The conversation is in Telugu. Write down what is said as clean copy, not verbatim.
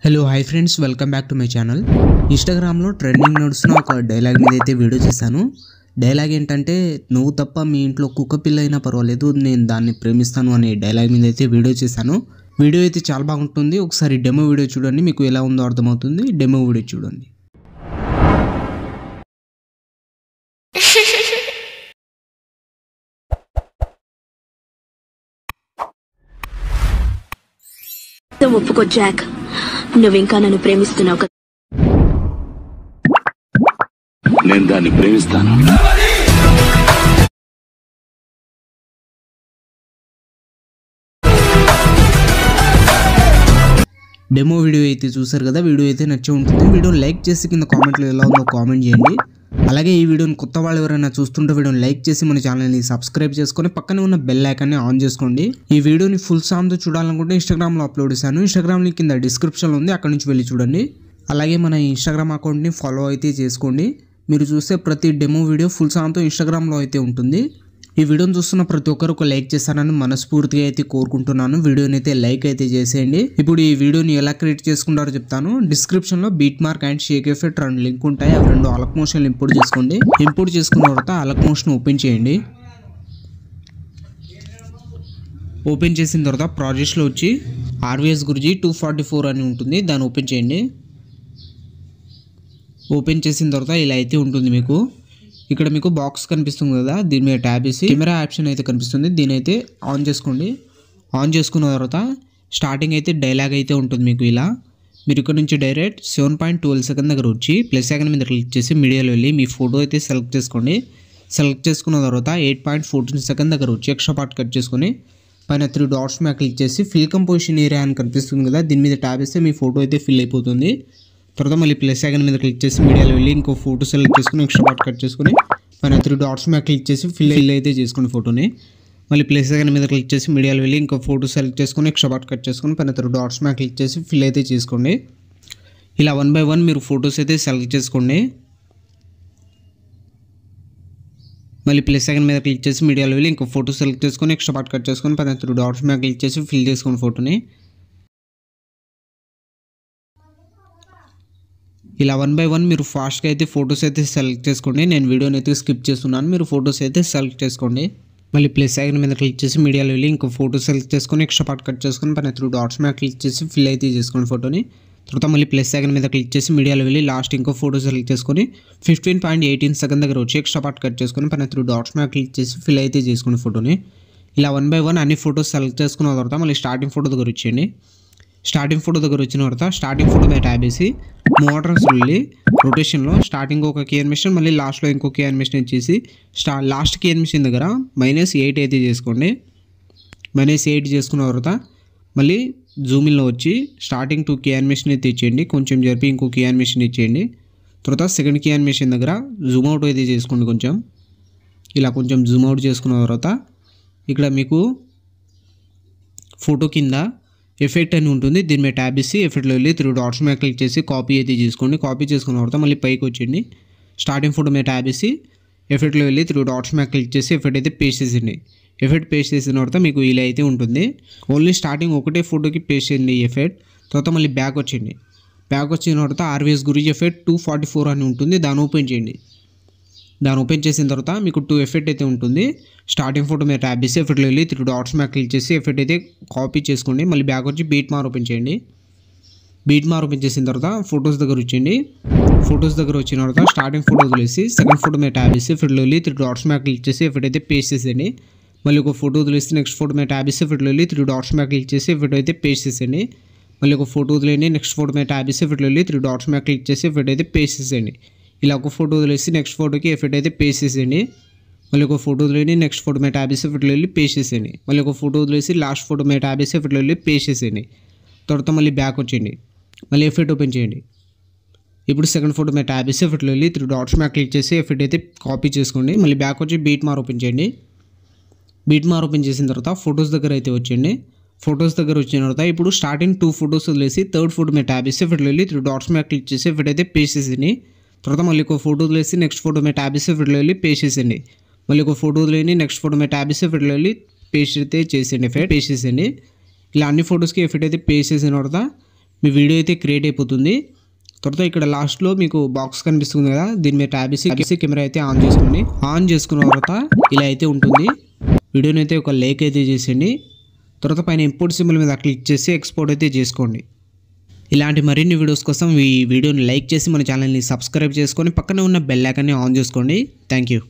Hello hi friends, welcome back to my channel. ఇన్స్టాగ్రామ్లో ట్రెండింగ్ నడుస్తున్న ఒక డైలాగ్ మీద అయితే వీడియో చేశాను. డైలాగ్ ఏంటంటే, నువ్వు తప్ప మీ ఇంట్లో కుక్క పిల్ల అయినా పర్వాలేదు, నేను దాన్ని ప్రేమిస్తాను అనే డైలాగ్ మీద అయితే వీడియో చేశాను. వీడియో అయితే చాలా బాగుంటుంది. ఒకసారి డెమో వీడియో చూడండి, మీకు ఎలా ఉందో అర్థమవుతుంది. డెమో వీడియో చూడండి. ఒప్పుకో జాక్, నువ్వింకా నన్ను ప్రేమిస్తున్నావు కదా. నేను దాన్ని ప్రేమిస్తాను. డెమో వీడియో అయితే చూసారు కదా, వీడియో అయితే నచ్చి ఉంటుంది. వీడియోని లైక్ చేసి కింద కామెంట్లో ఎలా ఉందో కామెంట్ చేయండి. అలాగే ఈ వీడియోని కొత్త వాళ్ళు ఎవరైనా చూస్తుంటే వీడియోని లైక్ చేసి మన ఛానల్ని సబ్స్క్రైబ్ చేసుకొని పక్కనే ఉన్న బెల్ ఐకాన్ని ఆన్ చేసుకోండి. ఈ వీడియోని ఫుల్ సాంగ్తో చూడాలనుకుంటే ఇన్స్టాగ్రామ్లో అప్లోడ్ చేశాను. ఇన్స్టాగ్రామ్ లింక్ కింద డిస్క్రిప్షన్లో ఉంది, అక్కడ నుంచి వెళ్ళి చూడండి. అలాగే మన ఇన్స్టాగ్రామ్ అకౌంట్ని ఫాలో అయితే చేసుకోండి. మీరు చూసే ప్రతి డెమో వీడియో ఫుల్ సాంగ్తో ఇన్స్టాగ్రామ్లో అయితే ఉంటుంది. ఈ వీడియోని చూస్తున్న ప్రతి ఒక్కరు ఒక లైక్ చేస్తారని మనస్ఫూర్తిగా అయితే కోరుకుంటున్నాను. వీడియోని అయితే లైక్ అయితే చేసేయండి. ఇప్పుడు ఈ వీడియోని ఎలా క్రియేట్ చేసుకుంటారో చెప్తాను. డిస్క్రిప్షన్లో beat mark and Sheikh effect రెండు లింక్ ఉంటాయి. అవి రెండు అలక్ మోషన్ ఇంపోర్ట్ చేసుకోండి. ఇంపోర్ట్ చేసుకున్న తర్వాత అలక్ మోషన్ ఓపెన్ చేయండి. ఓపెన్ చేసిన తర్వాత ప్రాజెక్ట్స్లో వచ్చి RVS గురించి 244 అని ఉంటుంది, దాన్ని ఓపెన్ చేయండి. ఓపెన్ చేసిన తర్వాత ఇలా అయితే ఉంటుంది. మీకు ఇక్కడ మీకు బాక్స్ కనిపిస్తుంది కదా, దీని మీద ట్యాబ్ వేసి కెమెరా ఆప్షన్ అయితే కనిపిస్తుంది, దీని అయితే ఆన్ చేసుకోండి. ఆన్ చేసుకున్న తర్వాత స్టార్టింగ్ అయితే డైలాగ్ అయితే ఉంటుంది. మీకు ఇలా మీరు ఇక్కడ నుంచి డైరెక్ట్ 7.12 సెకండ్ దగ్గర వచ్చి ప్లస్ ఐకాన్ మీద క్లిక్ చేసి మీడియాలో వెళ్ళి మీ ఫోటో అయితే సెలెక్ట్ చేసుకోండి. సెలెక్ట్ చేసుకున్న తర్వాత 8.14 సెకండ్ దగ్గర వచ్చి ఎక్స్ట్రా పార్ట్ కట్ చేసుకొని పైన 3 డాట్స్ మీద క్లిక్ చేసి ఫిల్ కంపోజిషన్ ఏరియా అని కనిపిస్తుంది కదా, దీని మీద ట్యాబ్ వేస్తే మీ ఫోటో అయితే ఫిల్ అయిపోతుంది. తర్వాత మళ్ళీ ప్లస్ ఐకాన్ మీద క్లిక్ చేసి మీడియాలో వెళ్ళి ఇంకో ఫోటో సెలెక్ట్ చేసుకుని ఎక్స్ట్రా పార్ట్ కట్ చేసుకుని పైన 3 డాట్స్ మీద క్లిక్ చేసి ఫిల్ అయితే చేసుకోండి ఫోటోని. మళ్ళీ ప్లస్ ఐకాన్ మీద క్లిక్ చేసి మీడియాలో వెళ్ళి ఇంకో ఫోటో సెలెక్ట్ చేసుకుని ఎక్స్ట్రా పార్ట్ కట్ చేసుకుని పైన 3 డాట్స్ మీద క్లిక్ చేసి ఫిల్ అయితే చేసుకోండి. ఇలా 1 by 1 మీరు ఫొటోస్ అయితే సెలెక్ట్ చేసుకోండి. మళ్ళీ ప్లస్ ఐకాన్ మీద క్లిక్ చేసి మీడియాలో వెళ్ళి ఇంకో ఫోటో సెలెక్ట్ చేసుకొని ఎక్స్ట్రా పార్ట్ కట్ చేసుకొని పైన 3 డాట్స్ మీద క్లిక్ చేసి ఫిల్ చేసుకోండి ఫోటోని. ఇలా 1 by 1 మీరు ఫాస్ట్గా అయితే ఫొటోస్ అయితే సెలెక్ట్ చేసుకోండి. నేను వీడియోని అయితే స్కిప్ చేస్తున్నాను, మీరు ఫొటోస్ అయితే సెలెక్ట్ చేసుకోండి. మళ్ళీ ప్లస్ ఐకాన్ మీద క్లిక్ చేసి మీడియాలో వెళ్ళి ఇంకో ఫోటో సెలెక్ట్ చేసుకొని ఎక్స్ట్రా పార్ట్ కట్ చేసుకొని పైన 3 డాట్స్ మీద క్లిక్ చేసి ఫిల్ అయితే చేసుకోండి ఫోటోని. తర్వాత మళ్ళీ ప్లస్ ఐకాన్ మీద క్లిక్ చేసి మీడియాలో వెళ్ళి లాస్ట్ ఇంకో ఫోటో సెలెక్ట్ చేసుకొని 15.18 సెకండ్ దగ్గర వచ్చి ఎక్స్ట్రా పార్ట్ కట్ చేసుకొని పైన 3 డాట్స్ మీద క్లిక్ చేసి ఫిల్ అయితే చేసుకోండి ఫోటోని. ఇలా 1 by 1 అన్ని ఫోటోస్ సెలెక్ట్ చేసుకున్న తర్వాత మళ్ళీ స్టార్టింగ్ ఫోటో దగ్గర వచ్చేయండి. స్టార్టింగ్ ఫోటో దగ్గర వచ్చిన తర్వాత స్టార్టింగ్ ఫోటో మీద ట్యాబ్ వేసి మోటార్స్ వెళ్ళి రొటేషన్లో స్టార్టింగ్ ఒక కీ యానిమేషన్ మళ్ళీ లాస్ట్లో ఇంకో కీ యానిమేషన్ ఇచ్చేసి లాస్ట్ కీ యానిమేషన్ దగ్గర -8 అయితే చేసుకోండి. -8 చేసుకున్న తర్వాత మళ్ళీ జూమిన్లో వచ్చి స్టార్టింగ్ 2 కీ యానిమేషన్ అయితే ఇచ్చేయండి, కొంచెం జరిపి ఇంకో కీ యానిమేషన్ ఇచ్చేయండి. తర్వాత సెకండ్ కీ యానిమేషన్ దగ్గర జూమ్ అవుట్ అయితే చేసుకోండి కొంచెం. ఇలా కొంచెం జూమ్ అవుట్ చేసుకున్న తర్వాత ఇక్కడ మీకు ఫోటో కింద ఎఫెక్ట్ అని ఉంటుంది, దీని మీద ట్యాబ్ ఇచ్చి ఎఫెక్ట్లో వెళ్ళి 3 డాట్స్ మీద క్లిక్ చేసి కాపీ అయితే చేసుకోండి. కాపీ చేసుకున్న తర్వాత మళ్ళీ పైకి వచ్చేయండి. స్టార్టింగ్ ఫోటో మీద ట్యాబ్ ఇచ్చి ఎఫెక్ట్లో వెళ్ళి 3 డాట్స్ మీద క్లిక్ చేసి ఎఫెక్ట్ అయితే పేస్ట్ చేసేయండి. ఎఫెక్ట్ పేస్ట్ చేసిన తర్వాత మీకు ఇలా అయితే ఉంటుంది. ఓన్లీ స్టార్టింగ్ ఒకటే ఫోటోకి పేస్ట్ చేయండి ఈ ఎఫెక్ట్. తర్వాత మళ్ళీ బ్యాక్ వచ్చేయండి. బ్యాక్ వచ్చిన తర్వాత RVS గురించి ఎఫెక్ట్ 244 అని ఉంటుంది, దాన్ని ఓపెన్ చేయండి. దాన్ని ఓపెన్ చేసిన తర్వాత మీకు 2 ఎఫెక్ట్ అయితే ఉంటుంది. స్టార్టింగ్ ఫోటో మీద ట్యాబ్ చేసి ఎఫెక్ట్లో వెళ్ళి 3 డాట్స్ మీద క్లిక్ చేసి ఎఫెక్ట్ అయితే కాపీ చేసుకోండి. మళ్ళీ బ్యాక్ వచ్చి బీట్ మార్ ఓపెన్ చేయండి. బీట్ మార్ ఓపెన్ చేసిన తర్వాత ఫొటోస్ దగ్గర వచ్చేయండి. ఫొటోస్ దగ్గర వచ్చిన తర్వాత స్టార్టింగ్ ఫోటో వదిలేసి సెకండ్ ఫోటో మీద ట్యాబ్ చేసి ఎఫెక్ట్లో వెళ్ళి 3 డాట్స్ మీద క్లిక్ చేసి ఎఫెక్ట్ అయితే పేస్ట్ చేసేయండి. మళ్ళీ ఒక ఫోటో వదిలేసి నెక్స్ట్ ఫోటో మీద ట్యాబ్ చేసి ఎఫెక్ట్లో వెళ్ళి 3 డాట్స్ మీద క్లిక్ చేసి ఎఫెక్ట్ అయితే పేస్ట్ చేసేయండి. మళ్ళీ ఒక ఫోటో వదిలేయండి, నెక్స్ట్ ఫోటో మీద ట్యాబ్ చేసి ఎఫెక్ట్లో వెళ్ళి 3 డాట్స్ మీద క్లిక్ చేసి ఎఫెక్ట్ అయితే పేస్ట్ చేసేయండి. ఇలా ఒక ఫోటో వదిలేసి నెక్స్ట్ ఫోటోకి ఎఫెక్ట్ అయితే పేస్ట్ చేసేయండి. మళ్ళీ ఒక ఫోటో వదిలేయండి, నెక్స్ట్ ఫోటో మీద ట్యాబ్ చేసి ఎఫెక్ట్లో వెళ్ళి పేస్ట్ చేసేయండి. మళ్ళీ ఒక ఫోటో వదిలేసి లాస్ట్ ఫోటో మీద ట్యాబ్ చేసి ఎఫెక్ట్లో వెళ్ళి పేస్ట్ చేసేయండి. తర్వాత మళ్ళీ బ్యాక్ వచ్చేయండి. మళ్ళీ ఎఫెక్ట్ ఓపెన్ చేయండి. ఇప్పుడు సెకండ్ ఫోటో మీద ట్యాబ్ చేసి ఎఫెక్ట్లో వెళ్ళి 3 డాట్స్ మీద క్లిక్ చేసి ఎఫెక్ట్ అయితే కాపీ చేసుకోండి. మళ్ళీ బ్యాక్ వచ్చి బీట్ మార్ ఓపెన్ చేయండి. బీట్ మార్ ఓపెన్ చేసిన తర్వాత ఫొటోస్ దగ్గర అయితే వచ్చేయండి. ఫొటోస్ దగ్గర వచ్చిన తర్వాత ఇప్పుడు స్టార్టింగ్ 2 ఫొటోస్ వదిలేసి థర్డ్ ఫోటో మీద ట్యాబ్ చేసి ఎఫెక్ట్లో వెళ్ళి 3 డాట్స్ మీద క్లిక్ చేసి ఎఫెక్ట్ అయితే పేస్ట్ చేసేయండి. తర్వాత మళ్ళీ ఒక ఫోటో వదిలేసి నెక్స్ట్ ఫోటో మీద ట్యాబ్ చేసి ఎఫెక్ట్లో వెళ్ళి పేస్ట్ చేసేయండి. మళ్ళీ ఒక ఫోటో వదిలేని నెక్స్ట్ ఫోటో మీద ట్యాబ్ చేసి ఎఫెక్ట్లో వెళ్ళి పేస్ట్ అయితే చేసేయండి. ఎఫెక్ట్ పేస్ట్ చేసేయండి. ఇలా అన్ని ఫొటోస్కి ఎఫెక్ట్ అయితే పేస్ట్ చేసిన తర్వాత మీ వీడియో అయితే క్రియేట్ అయిపోతుంది. తర్వాత ఇక్కడ లాస్ట్లో మీకు బాక్స్ కనిపిస్తుంది కదా, దీని మీద ట్యాబ్ చేసి కెమెరా అయితే ఆన్ చేసుకోండి. ఆన్ చేసుకున్న తర్వాత ఇలా అయితే ఉంటుంది. వీడియోని అయితే ఒక లైక్ అయితే చేసేయండి. తర్వాత పైన ఇంపోర్ట్ సింబల్ మీద క్లిక్ చేసి ఎక్స్పోర్ట్ అయితే చేసుకోండి. ఇలాంటి మరిన్ని వీడియోస్ కోసం ఈ వీడియోని లైక్ చేసి మన ఛానల్ని సబ్స్క్రైబ్ చేసుకొని పక్కనే ఉన్న బెల్ ఐకాన్ని ఆన్ చేసుకోండి. Thank you.